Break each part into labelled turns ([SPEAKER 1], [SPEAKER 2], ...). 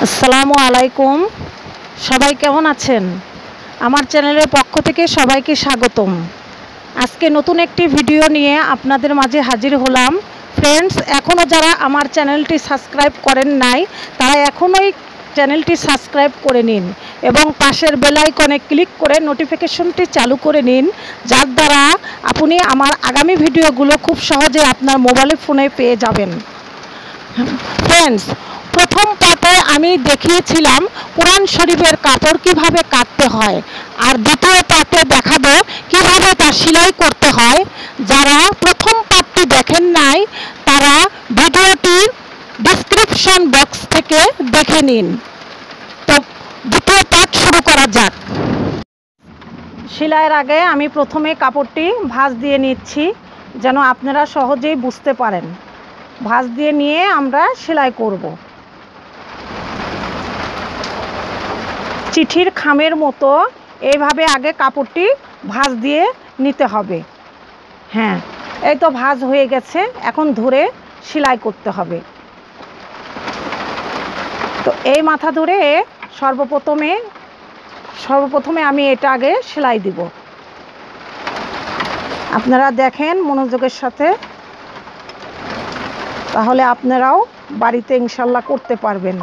[SPEAKER 1] আসসালামু আলাইকুম। সবাই কেমন আছেন? আমার চ্যানেলের পক্ষ থেকে সবাইকে স্বাগতম। আজকে নতুন একটি ভিডিও নিয়ে আপনাদের মাঝে হাজির হলাম। ফ্রেন্ডস, এখনও যারা আমার চ্যানেলটি সাবস্ক্রাইব করেন নাই তারা এখনই চ্যানেলটি সাবস্ক্রাইব করে নিন এবং পাশের বেল আইকনে ক্লিক করে নোটিফিকেশনটি চালু করে নিন, যার দ্বারা আপনি আমার আগামী ভিডিওগুলো খুব সহজে আপনার মোবাইল ফোনে পেয়ে যাবেন। ফ্রেন্ডস, প্রথম পার্টে আমি দেখিয়েছিলাম কোরআন শরীফের কাপড় কিভাবে কাটতে হয়, আর দ্বিতীয় পার্টে দেখাবো কিভাবে তা সেলাই করতে হয়। যারা প্রথম পার্টটি দেখেন নাই তারা ভিডিওটির ডেসক্রিপশন বক্স থেকে দেখে নিন। তো দ্বিতীয় পার্ট শুরু করা যাক। সেলাইয়ের আগে আমি প্রথমে কাপড়টি ভাঁজ দিয়ে নিচ্ছি যেন আপনারা সহজেই বুঝতে পারেন। ভাঁজ দিয়ে নিয়ে আমরা সেলাই করব। চিঠির খামের মতো এইভাবে আগে কাপড়টি ভাঁজ দিয়ে নিতে হবে। হ্যাঁ, এই তো ভাঁজ হয়ে গেছে, এখন ধরে সেলাই করতে হবে। তো এই মাথা ধরে সর্বপ্রথমে আমি এটা আগে সেলাই দিব। আপনারা দেখেন মনোযোগের সাথে, তাহলে আপনারাও বাড়িতে ইনশাল্লাহ করতে পারবেন।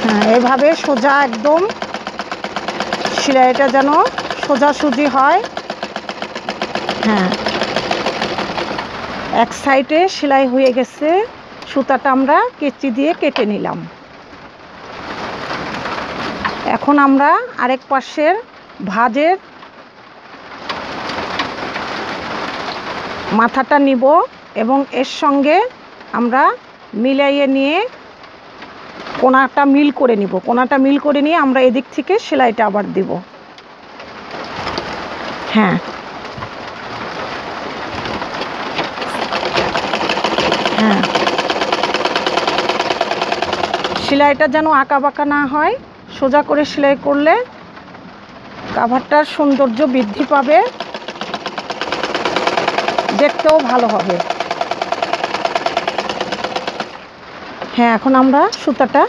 [SPEAKER 1] হ্যাঁ, এভাবে সোজা একদম সেলাইটা যেন সোজাসুজি হয়। হ্যাঁ, এক সাইডে সেলাই হয়ে গেছে, সুতাটা আমরা কেচি দিয়ে কেটে নিলাম। এখন আমরা আরেক পাশের ভাঁজের মাথাটা নিব এবং এর সঙ্গে আমরা মিলাইয়ে নিয়ে কোনাটা মিল করে নিব। কোনাটা মিল করে নিয়ে আমরা এদিক থেকে সেলাইটা আবার দিব। হ্যাঁ, হ্যাঁ, সেলাইটা যেন আঁকা বাঁকা না হয়, সোজা করে সেলাই করলে কাভারটার সৌন্দর্য বৃদ্ধি পাবে, দেখতেও ভালো হবে। হ্যাঁ, এখন আমরা সুতাটা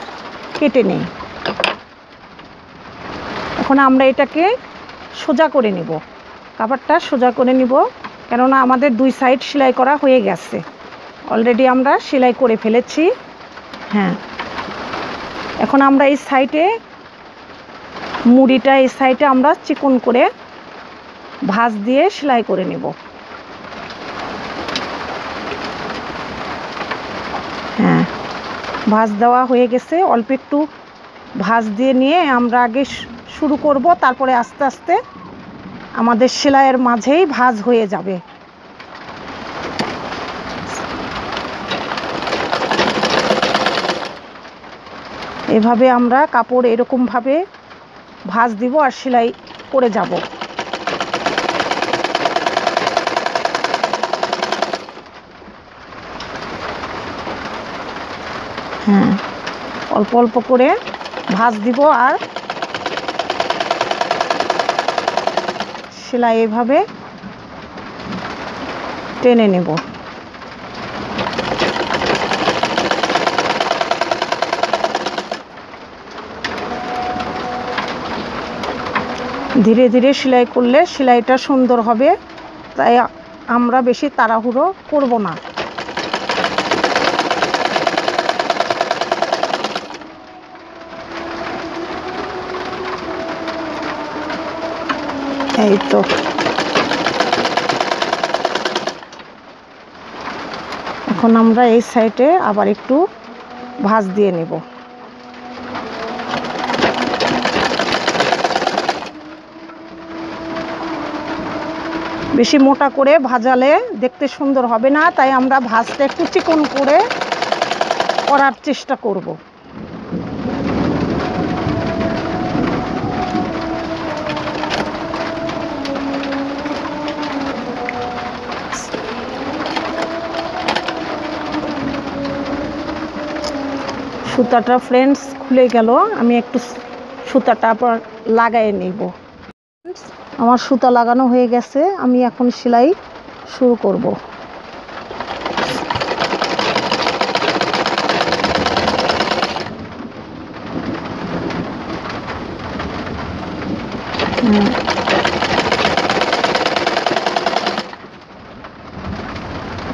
[SPEAKER 1] কেটে নিই। এখন আমরা এটাকে সোজা করে নিব, কাভারটা সোজা করে নিব, কেননা আমাদের দুই সাইড সেলাই করা হয়ে গেছে, অলরেডি আমরা সেলাই করে ফেলেছি। হ্যাঁ, এখন আমরা এই সাইডে মুড়িটা এই সাইডে আমরা চিকন করে ভাঁজ দিয়ে সেলাই করে নেব। হ্যাঁ, ভাঁজ দেওয়া হয়ে গেছে, অল্প একটু ভাঁজ দিয়ে নিয়ে আমরা আগে শুরু করব, তারপরে আস্তে আস্তে আমাদের সেলাইয়ের মাঝেই ভাঁজ হয়ে যাবে। এভাবে আমরা কাপড় এরকমভাবে ভাঁজ দিব আর সেলাই করে যাব। হ্যাঁ, অল্প অল্প করে ভাঁজ দিব আর সেলাই এভাবে টেনে নেব। ধীরে ধীরে সেলাই করলে সেলাইটা সুন্দর হবে, তাই আমরা বেশি তাড়াহুড়ো করব না। এই তো এখন আমরা এই সাইডে আবার একটু ভাঁজ দিয়ে নেব। বেশি মোটা করে ভাজালে দেখতে সুন্দর হবে না, তাই আমরা ভাঁজটা একটু চিকন করে করার চেষ্টা করব। সুতাটা ফ্রেন্ডস খুলে গেল, আমি একটু সুতাটা আবার লাগাই নেব। আমার সুতা লাগানো হয়ে গেছে, আমি এখন সেলাই শুরু করব।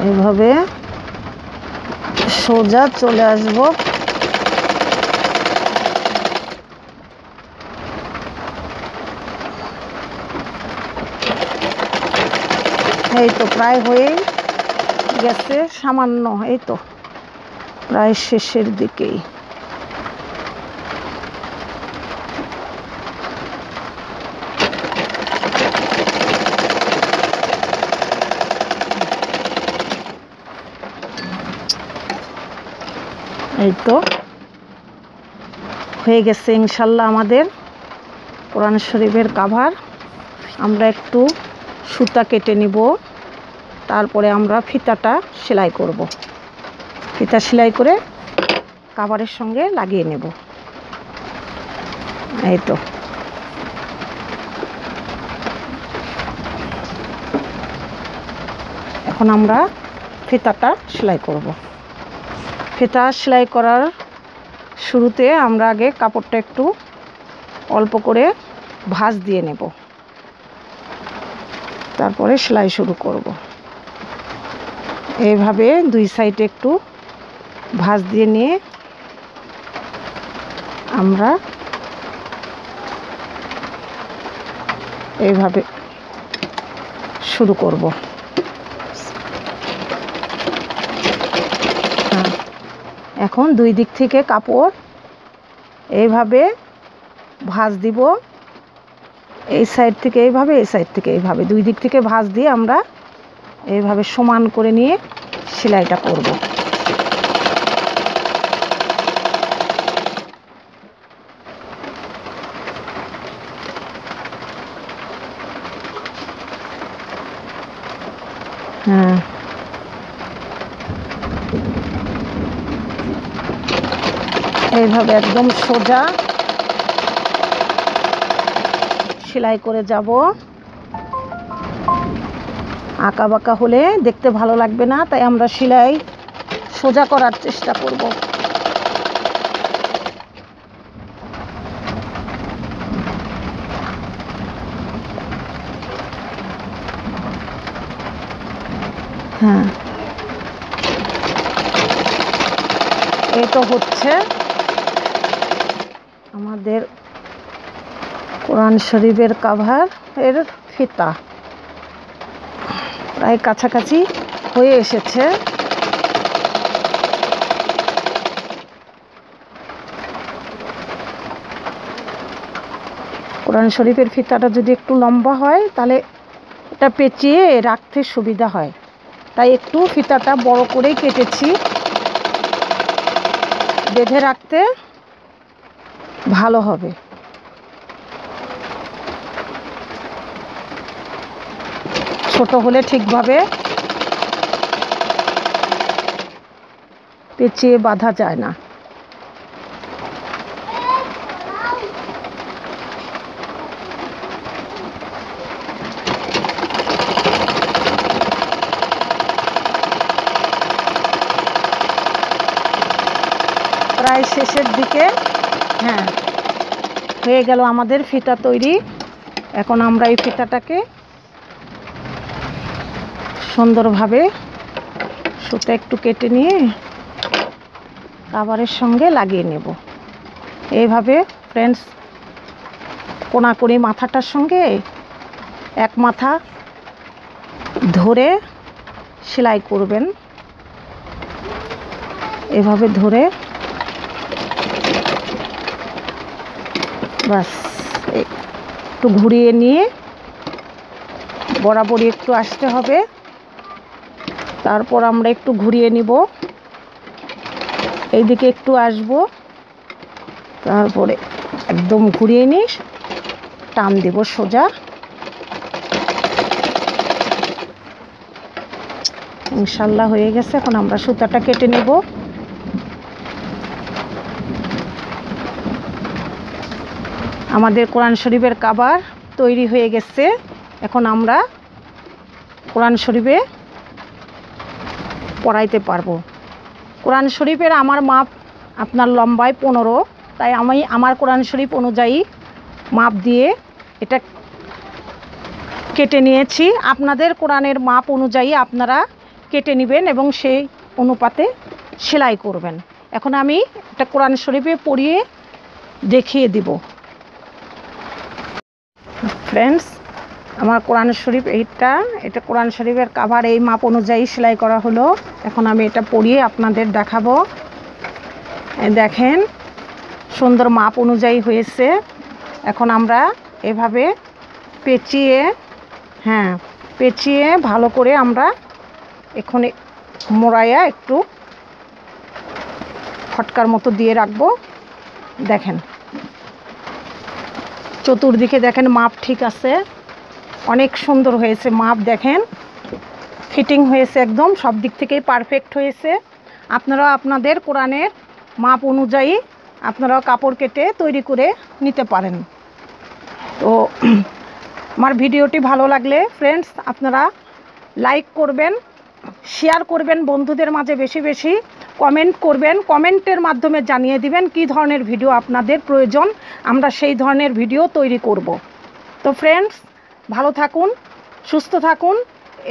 [SPEAKER 1] এইভাবে সোজা চলে আসব। এই তো প্রায় হয়ে গেছে, সামান্য, এই তো প্রায় শেষের দিকেই। এই তো হয়ে গেছে ইনশাল্লাহ আমাদের কোরআন শরীফের কাভার। আমরা একটু সুতা কেটে নিব, তারপরে আমরা ফিতাটা সেলাই করব। ফিতা সেলাই করে কাভারের সঙ্গে লাগিয়ে নেব। এই তো এখন আমরা ফিতাটা সেলাই করব। ফিতা সেলাই করার শুরুতে আমরা আগে কাপড়টা একটু অল্প করে ভাঁজ দিয়ে নেব, তারপরে সেলাই শুরু করব। এইভাবে দুই সাইডে একটু ভাঁজ দিয়ে নিয়ে আমরা এইভাবে শুরু করব। এখন দুই দিক থেকে কাপড় এইভাবে ভাঁজ দিব, এই সাইড থেকে এইভাবে, এই সাইড থেকে এইভাবে, দুই দিক থেকে ভাঁজ দিয়ে আমরা এইভাবে সমান করে নিয়ে সেলাইটা করব। হ্যাঁ, এইভাবে একদম সোজা সেলাই করে যাব। আঁকা বাঁকা হলে দেখতে ভালো লাগবে না, তাই আমরা সেলাই সোজা করার চেষ্টা করব। হ্যাঁ, এই তো হচ্ছে আমাদের কোরআন শরীফের কাভার এর ফিতা প্রায় কাছাকাছি হয়ে এসেছে। কোরআন শরীফের ফিতাটা যদি একটু লম্বা হয় তাহলে এটা পেঁচিয়ে রাখতে সুবিধা হয়, তাই একটু ফিতাটা বড় করেই কেটেছি, বেঁধে রাখতে ভালো হবে। ছোট হলে ঠিকভাবে পেঁচিয়ে বাঁধা যায় না। প্রায় শেষের দিকে। হ্যাঁ, হয়ে গেল আমাদের ফিতা তৈরি। এখন আমরা এই ফিতাটাকে সুন্দরভাবে সুতা একটু কেটে নিয়ে কাভারের সঙ্গে লাগিয়ে নেব। এইভাবে ফ্রেন্ডস কোনাকুনি মাথাটার সঙ্গে এক মাথা ধরে সেলাই করবেন। এভাবে ধরে বাস একটু ঘুরিয়ে নিয়ে বরাবরই একটু আসতে হবে, তারপর আমরা একটু ঘুরিয়ে নিব, এইদিকে একটু আসব, তারপরে একদম ঘুরিয়ে নিয়ে টান দেব সোজা। ইনশাল্লাহ হয়ে গেছে। এখন আমরা সুতাটা কেটে নেব। আমাদের কোরআন শরীফের কাভার তৈরি হয়ে গেছে। এখন আমরা কোরআন শরীফে পড়াইতে পারবো। কোরআন শরীফের আমার মাপ আপনার লম্বায় 15, তাই আমি আমার কোরআন শরীফ অনুযায়ী মাপ দিয়ে এটা কেটে নিয়েছি। আপনাদের কোরআনের মাপ অনুযায়ী আপনারা কেটে নেবেন এবং সেই অনুপাতে সেলাই করবেন। এখন আমি এটা কোরআন শরীফে পড়িয়ে দেখিয়ে দিব। ফ্রেন্ডস, আমার কোরআন শরীফ এটা কোরআন শরীফের কাভার এই মাপ অনুযায়ী সেলাই করা হলো। এখন আমি এটা পড়িয়ে আপনাদের দেখাবো। দেখেন সুন্দর মাপ অনুযায়ী হয়েছে। এখন আমরা এভাবে পেঁচিয়ে ভালো করে আমরা এখানে মোড়াইয়া একটু ফটকার মতো দিয়ে রাখবো। দেখেন চতুর্দিকে দেখেন মাপ ঠিক আছে, অনেক সুন্দর হয়েছে মাপ। দেখেন ফিটিং হয়েছে, একদম সব দিক থেকেই পারফেক্ট হয়েছে। আপনারা আপনাদের কোরআনের মাপ অনুযায়ী আপনারাও কাপড় কেটে তৈরি করে নিতে পারেন। তো আমার ভিডিওটি ভালো লাগলে ফ্রেন্ডস আপনারা লাইক করবেন, শেয়ার করবেন বন্ধুদের মাঝে, বেশি বেশি কমেন্ট করবেন। কমেন্টের মাধ্যমে জানিয়ে দিবেন কী ধরনের ভিডিও আপনাদের প্রয়োজন, আমরা সেই ধরনের ভিডিও তৈরি করব। তো ফ্রেন্ডস ভালো থাকুন, সুস্থ থাকুন,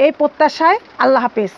[SPEAKER 1] এই প্রত্যাশায় আল্লাহ হাফেজ।